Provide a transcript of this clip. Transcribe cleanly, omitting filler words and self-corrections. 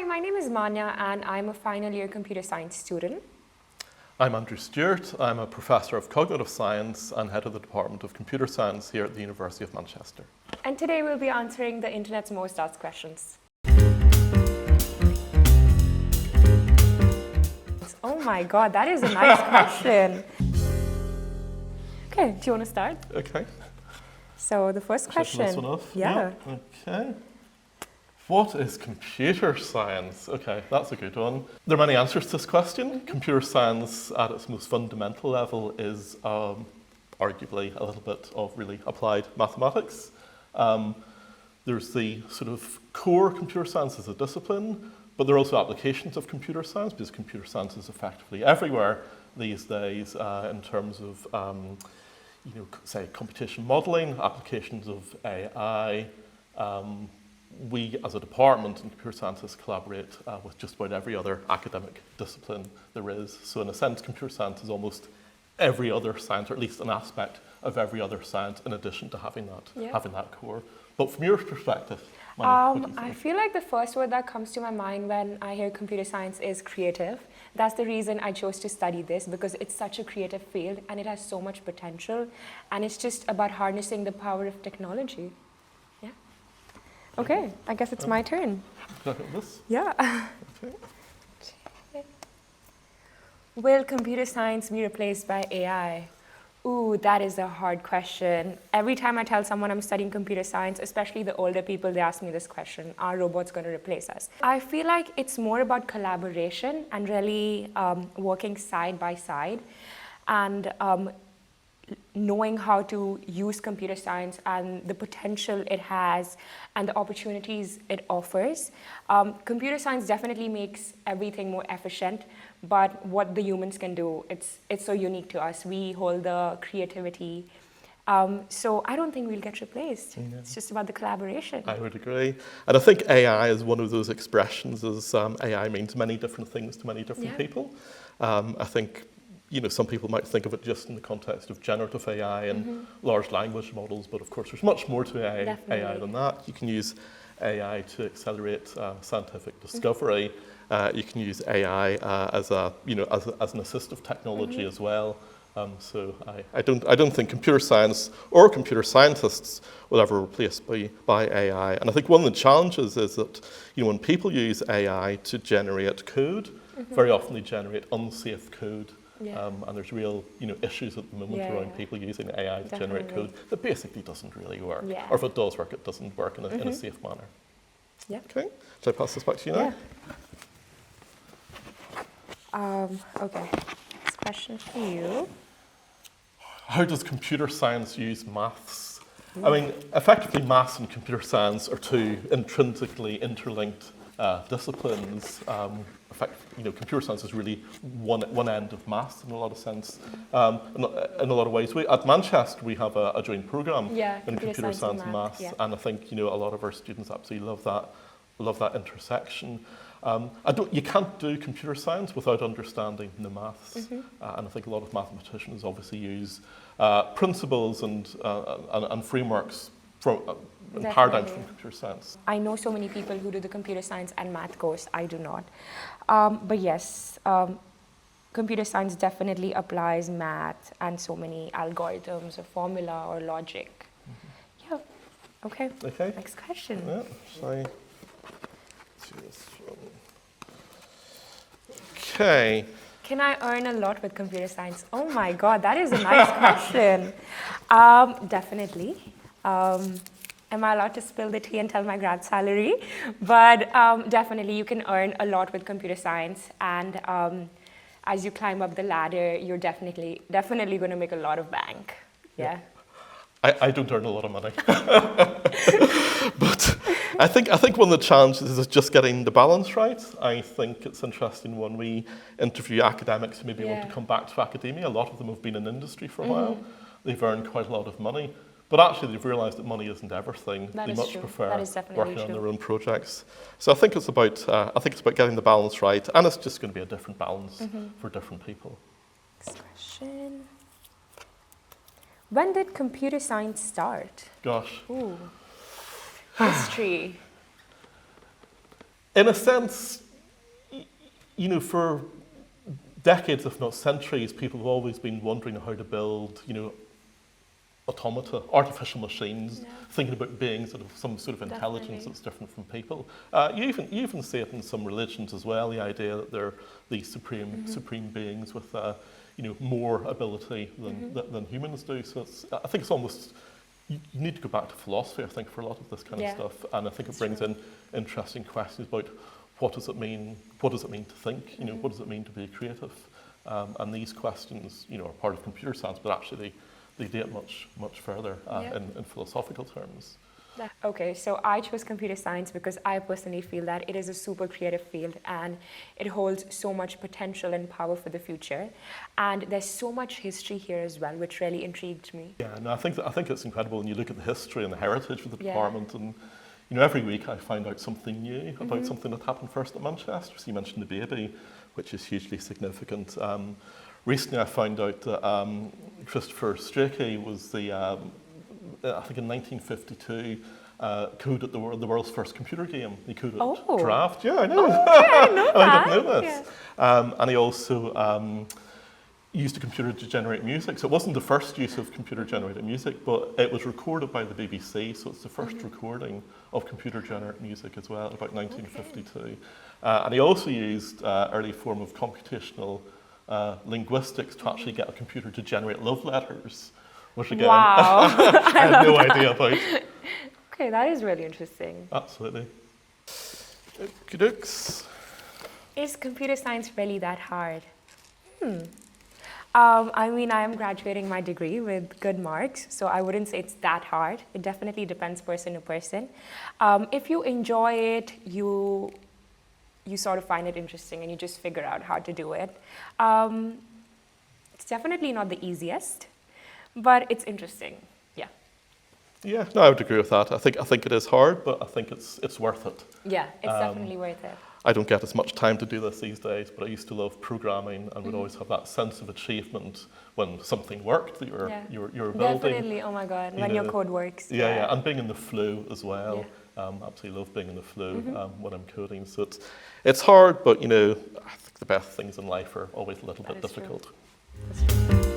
Hi, my name is Manya and I'm a final year computer science student. I'm Andrew Stewart. I'm a professor of cognitive science and head of the Department of Computer Science here at the University of Manchester. And today we'll be answering the internet's most asked questions. Oh my god, that is a nice question. Okay, do you want to start? Okay. So the first question. This one off? Yeah. Okay. What is computer science? Okay, that's a good one. There are many answers to this question. Computer science at its most fundamental level is arguably a little bit of really applied mathematics. There's the sort of core computer science as a discipline, but there are also applications of computer science because computer science is effectively everywhere these days in terms of, say, computation modeling, applications of AI. We, as a department in computer sciences, collaborate with just about every other academic discipline there is. So in a sense, computer science is almost every other science, or at least an aspect of every other science, in addition to having that core. But from your perspective, Manya, what do you think? I feel like the first word that comes to my mind when I hear computer science is creative. That's the reason I chose to study this, because it's such a creative field and it has so much potential. And it's just about harnessing the power of technology. Okay, I guess it's my turn. Can I hit this? Yeah. Okay. Will computer science be replaced by AI? Ooh, that is a hard question. Every time I tell someone I'm studying computer science, especially the older people, they ask me this question: are robots going to replace us? I feel like it's more about collaboration and really working side by side and knowing how to use computer science and the potential it has and the opportunities it offers. Computer science definitely makes everything more efficient, but what the humans can do, it's so unique to us. We hold the creativity. So I don't think we'll get replaced. Yeah. It's just about the collaboration. I would agree. And I think AI is one of those expressions, as AI means many different things to many different people. I think some people might think of it just in the context of generative AI and large language models, but of course there's much more to AI than that. You can use AI to accelerate scientific discovery. You can use AI as an assistive technology as well. So I don't think computer science or computer scientists will ever be replaced by AI. And I think one of the challenges is that when people use AI to generate code, very often they generate unsafe code. And there's real issues at the moment around people using AI to generate code that basically doesn't really work. Or if it does work, it doesn't work in a safe manner. Yeah. Okay, shall I pass this back to you now? Okay, next question for you. How does computer science use maths? I mean, effectively maths and computer science are two intrinsically interlinked disciplines. Computer science is really one end of maths in a lot of sense. In a lot of ways, at Manchester we have a joint program in computer science and maths, and I think a lot of our students absolutely love that intersection. You can't do computer science without understanding the maths, and I think a lot of mathematicians obviously use principles and frameworks and paradigms from computer science. I know so many people who do the computer science and math course. I do not. But yes, computer science definitely applies math and so many algorithms or formula or logic. Yeah. Okay. Next question. Yeah. Shall I do this one? Okay. Can I earn a lot with computer science? Oh my God, that is a nice question. Definitely. Am I allowed to spill the tea and tell my grad salary? But definitely you can earn a lot with computer science, and as you climb up the ladder, you're definitely going to make a lot of bank. Yeah. I don't earn a lot of money. But I think one of the challenges is just getting the balance right. I think it's interesting when we interview academics who maybe want to come back to academia. A lot of them have been in industry for a while. They've earned quite a lot of money. But actually, they've realised that money isn't everything. They much prefer working on their own projects. So I think it's about getting the balance right, and it's just going to be a different balance for different people. Next question. When did computer science start? Gosh. Ooh. History. In a sense, you know, for decades, if not centuries, people have always been wondering how to build, you know, automata, artificial machines, thinking about beings that have some sort of intelligence that's different from people. You even see it in some religions as well, the idea that they're these supreme beings with you know, more ability than humans do. So I think it's almost, you need to go back to philosophy, I think, for a lot of this kind of stuff. And I think it brings in interesting questions about what does it mean to think, you know, what does it mean to be creative? And these questions, you know, are part of computer science, but actually they date much further in philosophical terms. Okay, so I chose computer science because I personally feel that it is a super creative field and it holds so much potential and power for the future. And there's so much history here as well, which really intrigued me. Yeah, no, I think it's incredible when you look at the history and the heritage of the department. And you know, every week I find out something new about something that happened first at Manchester. So you mentioned the baby, which is hugely significant. Recently I found out that Christopher Strachey was the I think in 1952, coded the world's first computer game. He coded Draft. Yeah, I know. I know that. I didn't know this. And he also used a computer to generate music. So it wasn't the first use of computer-generated music, but it was recorded by the BBC. So it's the first recording of computer-generated music as well, about 1952. And he also used early form of computational linguistics to actually get a computer to generate love letters. Which again, wow. I had no idea about. Okay, that is really interesting. Absolutely. Okey-dokes. Is computer science really that hard? I mean, I am graduating my degree with good marks, so I wouldn't say it's that hard. It definitely depends person to person. If you enjoy it, you sort of find it interesting and you just figure out how to do it. It's definitely not the easiest. But it's interesting, yeah. Yeah, no, I would agree with that. I think it is hard, but I think it's worth it. Yeah, it's definitely worth it. I don't get as much time to do this these days, but I used to love programming and would always have that sense of achievement when something worked that you were building. Definitely, oh my God, when your code works. Yeah, and being in the flow as well. Absolutely love being in the flow when I'm coding. So it's hard, but you know, I think the best things in life are always a little bit difficult. That's true.